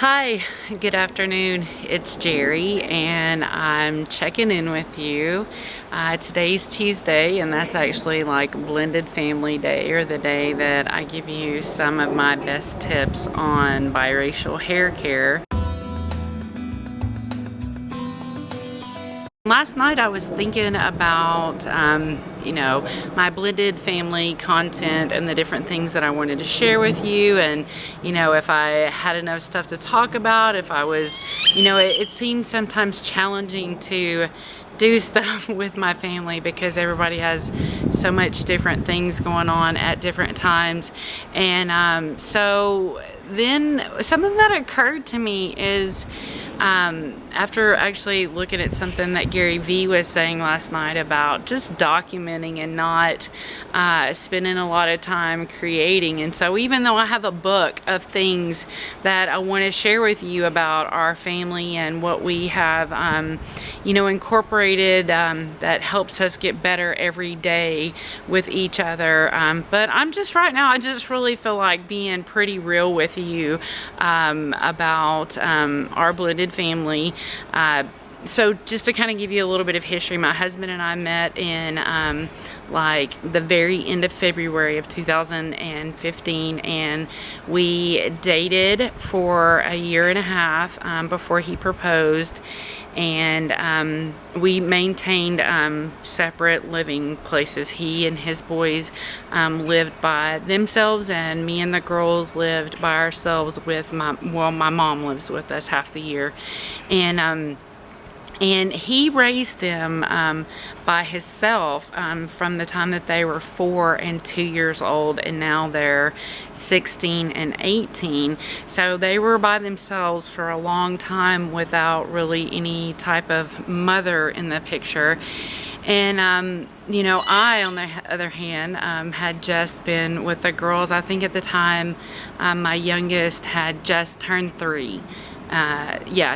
Hi, good afternoon. It's Jerry and I'm checking in with you. Today's Tuesday and that's actually like blended family day, or the day that I give you some of my best tips on biracial hair care. Last night I was thinking about, my blended family content and the different things that I wanted to share with you, and, if I had enough stuff to talk about, if I was, it seems sometimes challenging to do stuff with my family because everybody has so much different things going on at different times. And so then something that occurred to me is, after actually looking at something that Gary Vee was saying last night about just documenting and not spending a lot of time creating. And so even though I have a book of things that I want to share with you about our family and what we have incorporated that helps us get better every day with each other, but I'm just right now I just really feel like being pretty real with you about our blended family. So just to kind of give you a little bit of history, my husband and I met in like the very end of February of 2015, and we dated for a year and a half before he proposed. And we maintained separate living places. He and his boys lived by themselves, and me and the girls lived by ourselves with my mom lives with us half the year. And he raised them by himself from the time that they were 4 and 2 years old, and now they're 16 and 18. So they were by themselves for a long time without really any type of mother in the picture. And I, on the other hand, had just been with the girls. I think at the time my youngest had just turned 3.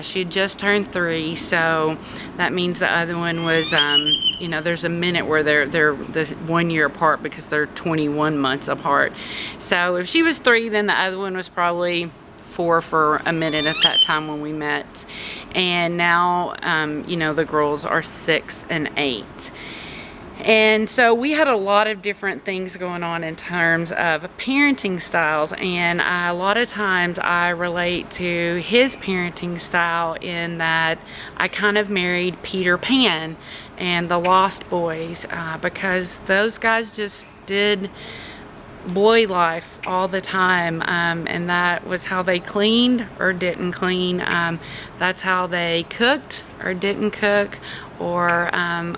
She had just turned 3, so that means the other one was, there's a minute where they're the 1 year apart because they're 21 months apart. So if she was 3, then the other one was probably 4 for a minute at that time when we met. And now, the girls are 6 and 8. And so we had a lot of different things going on in terms of parenting styles, and a lot of times I relate to his parenting style in that I kind of married Peter Pan and the Lost Boys, because those guys just did boy life all the time, and that was how they cleaned or didn't clean. That's how they cooked or didn't cook, or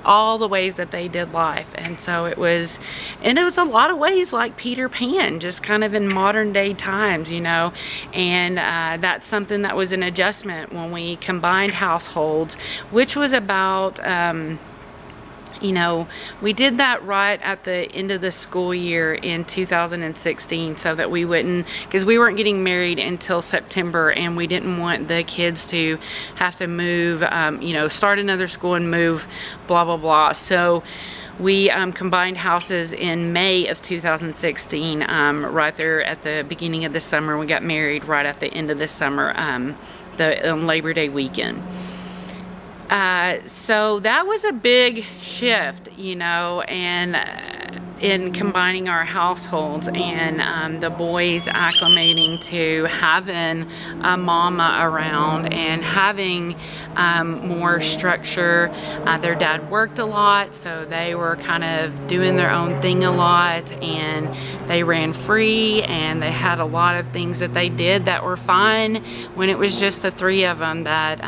all the ways that they did life. And so it was a lot of ways like Peter Pan, just kind of in modern day times, and that's something that was an adjustment when we combined households, which was about we did that right at the end of the school year in 2016, so that we wouldn't, because we weren't getting married until September, and we didn't want the kids to have to move, start another school and move, blah, blah, blah. So we combined houses in May of 2016, right there at the beginning of the summer. We got married right at the end of the summer, the Labor Day weekend. So that was a big shift, and in combining our households, and the boys acclimating to having a mama around and having more structure. Their dad worked a lot, so they were kind of doing their own thing a lot, and they ran free, and they had a lot of things that they did that were fine when it was just the 3 of them that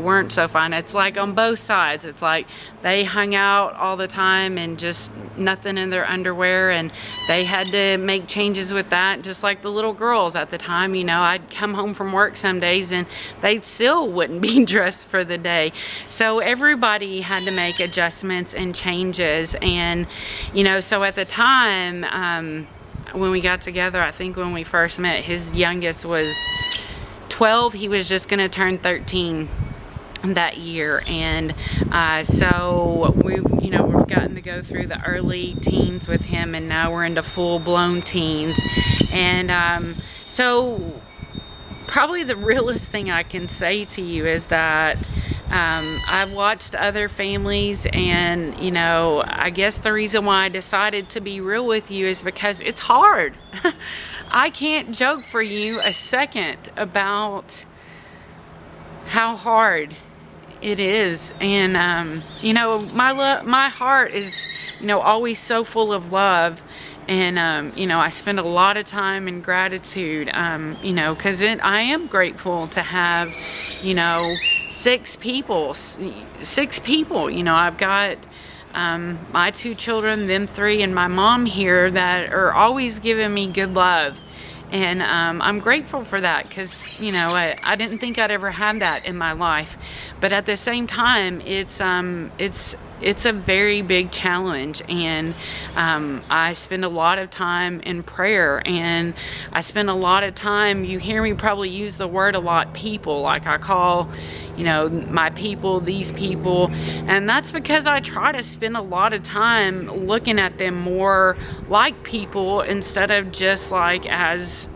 weren't so fun. It's like on both sides. It's like they hung out all the time and just nothing in their underwear, and they had to make changes with that, just like the little girls at the time. I'd come home from work some days and they still wouldn't be dressed for the day. So everybody had to make adjustments and changes. And so at the time when we got together, I think when we first met, his youngest was 12. He was just gonna turn 13 that year. And so we've gotten to go through the early teens with him, and now we're into full-blown teens. And so probably the realest thing I can say to you is that I've watched other families, and you know, I guess the reason why I decided to be real with you is because it's hard. I can't joke for you a second about how hard it is. And you know, my heart is, you know, always so full of love. And you know, I spend a lot of time in gratitude, you know, because I am grateful to have, you know, six people, you know. I've got my 2 children, them 3, and my mom here that are always giving me good love. And I'm grateful for that, because, you know, I didn't think I'd ever have that in my life. But at the same time, it's a very big challenge. And I spend a lot of time in prayer, and I spend a lot of time, you hear me probably use the word a lot, people. Like I call, you know, my people, these people. And that's because I try to spend a lot of time looking at them more like people instead of just like as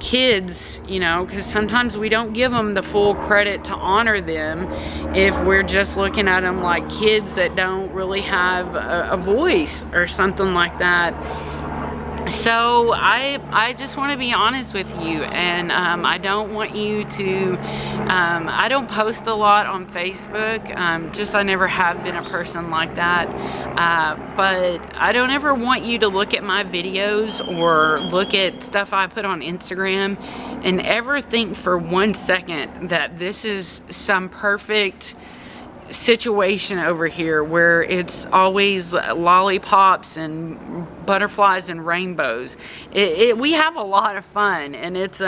kids, you know, because sometimes we don't give them the full credit to honor them if we're just looking at them like kids that don't really have a voice or something like that. So I just want to be honest with you, and I don't want you to, I don't post a lot on Facebook, just I never have been a person like that, but I don't ever want you to look at my videos or look at stuff I put on Instagram and ever think for 1 second that this is some perfect situation over here where it's always lollipops and butterflies and rainbows. We have a lot of fun, and it's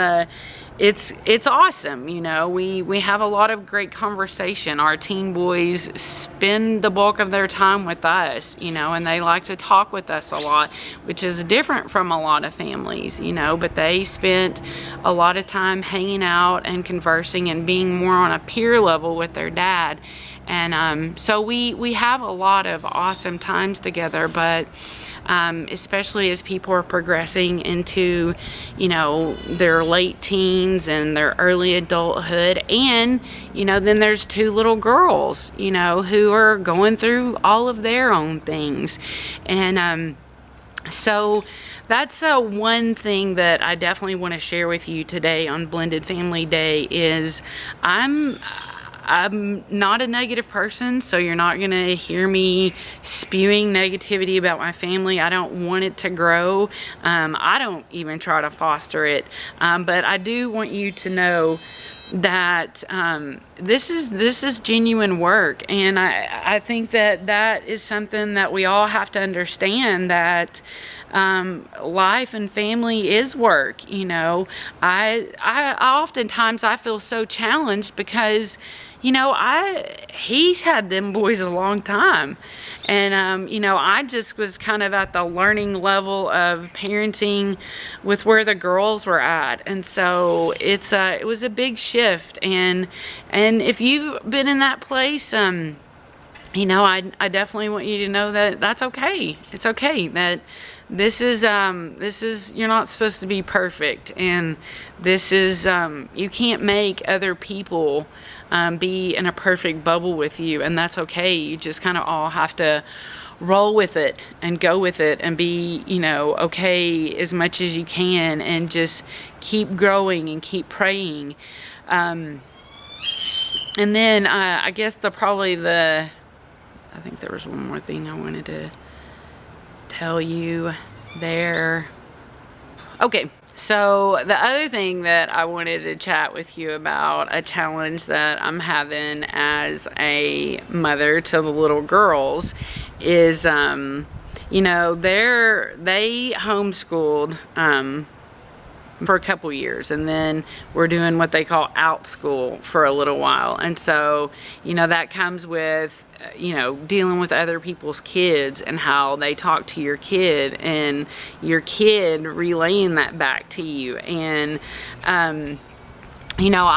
awesome. You know, we have a lot of great conversation. Our teen boys spend the bulk of their time with us, you know, and they like to talk with us a lot, which is different from a lot of families, you know, but they spent a lot of time hanging out and conversing and being more on a peer level with their dad. And so we have a lot of awesome times together, but especially as people are progressing into, you know, their late teens and their early adulthood. And, you know, then there's 2 little girls, you know, who are going through all of their own things. And so that's one thing that I definitely want to share with you today on Blended Family Day is I'm not a negative person, so you're not going to hear me spewing negativity about my family. I don't want it to grow. I don't even try to foster it. But I do want you to know that this is genuine work, and I think that is something that we all have to understand, that life and family is work. You know, I oftentimes I feel so challenged because, you know, he's had them boys a long time, and you know, I just was kind of at the learning level of parenting with where the girls were at, and so it was a big shift. And if you've been in that place, you know, I definitely want you to know that that's okay. It's okay. That this is you're not supposed to be perfect, and this is you can't make other people be in a perfect bubble with you, and that's okay. You just kind of all have to roll with it and go with it and be, you know, okay as much as you can, and just keep growing and keep praying. And then I guess I think there was one more thing I wanted to tell you there. Okay, so the other thing that I wanted to chat with you about, a challenge that I'm having as a mother to the little girls, is you know, they homeschooled for a couple years, and then we're doing what they call out school for a little while. And so, you know, that comes with, you know, dealing with other people's kids and how they talk to your kid, and your kid relaying that back to you. And you know,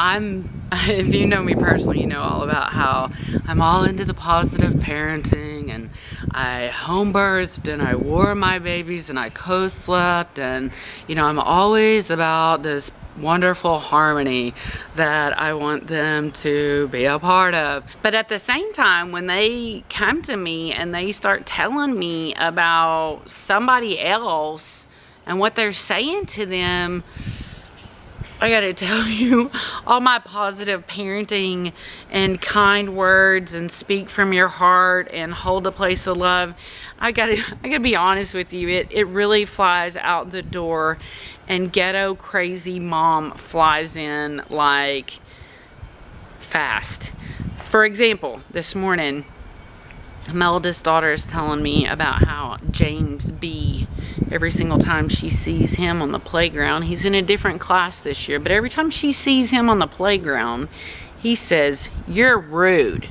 if you know me personally, you know all about how I'm all into the positive parenting, and I home birthed, and I wore my babies, and I co-slept, and, you know, I'm always about wonderful harmony that I want them to be a part of. But at the same time, when they come to me and they start telling me about somebody else and what they're saying to them, I gotta tell you, all my positive parenting and kind words and speak from your heart and hold a place of love, I gotta be honest with you, it really flies out the door, and ghetto crazy mom flies in like fast. For example, this morning, my eldest daughter is telling me about how James B, every single time she sees him on the playground, he's in a different class this year, but every time she sees him on the playground, he says, "You're rude."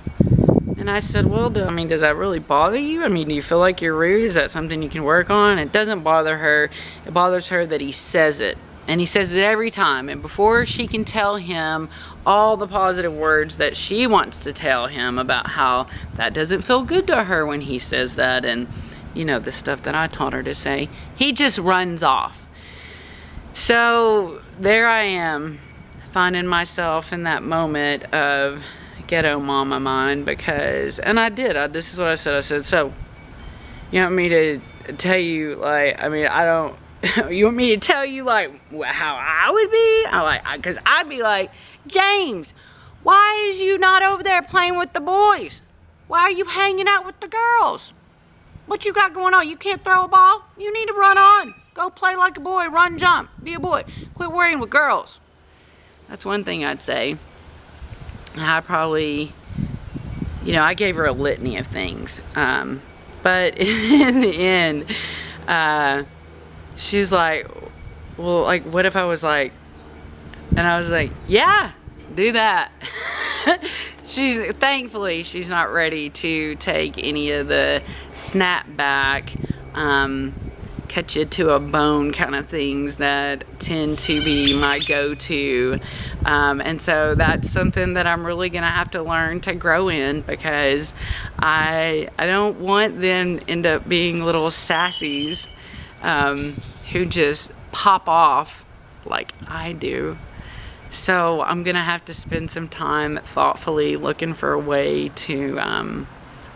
And I said, well, I mean, does that really bother you? I mean, do you feel like you're rude? Is that something you can work on? It doesn't bother her. It bothers her that he says it. And he says it every time. And before she can tell him all the positive words that she wants to tell him about how that doesn't feel good to her when he says that, and, you know, the stuff that I taught her to say, he just runs off. So there I am, finding myself in that moment of ghetto mama mind, because, and I did, this is what I said, so, you want me to tell you, like, I mean, I don't, you want me to tell you, like, how I would be? Because I'd be like, James, why is you not over there playing with the boys? Why are you hanging out with the girls? What you got going on? You can't throw a ball? You need to run on. Go play like a boy, run, jump, be a boy. Quit worrying with girls. That's one thing I'd say. I probably, you know, I gave her a litany of things. But in the end, she's like, well, like, what if I was like, and I was like, yeah, do that. Thankfully, she's not ready to take any of the snapback, cut you to a bone kind of things that tend to be my go-to. And so that's something that I'm really gonna have to learn to grow in, because I don't want them to end up being little sassies who just pop off like I do. So I'm gonna have to spend some time thoughtfully looking for a way to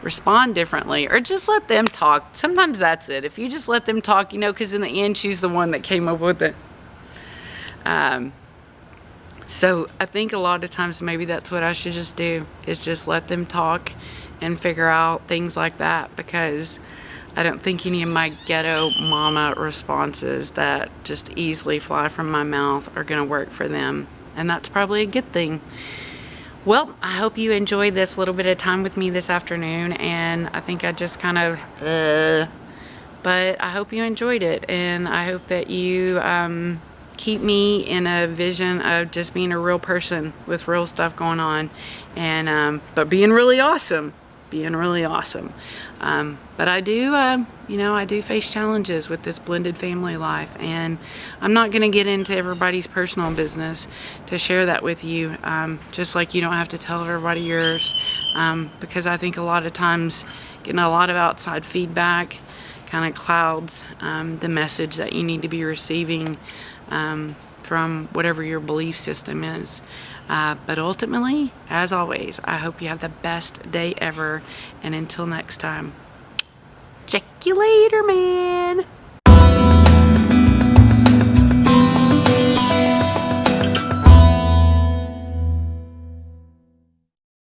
respond differently, or just let them talk. Sometimes that's it. If you just let them talk, you know, because in the end, she's the one that came up with it. So I think a lot of times maybe that's what I should just do, is just let them talk and figure out things like that, because I don't think any of my ghetto mama responses that just easily fly from my mouth are gonna work for them. And that's probably a good thing. Well, I hope you enjoyed this little bit of time with me this afternoon, and I think I just kind of, but I hope you enjoyed it, and I hope that you keep me in a vision of just being a real person with real stuff going on, and but being really awesome. But I do, you know, I do face challenges with this blended family life, and I'm not going to get into everybody's personal business to share that with you, just like you don't have to tell everybody yours, because I think a lot of times getting a lot of outside feedback kind of clouds the message that you need to be receiving from whatever your belief system is. But ultimately, as always, I hope you have the best day ever, and until next time, check you later, man.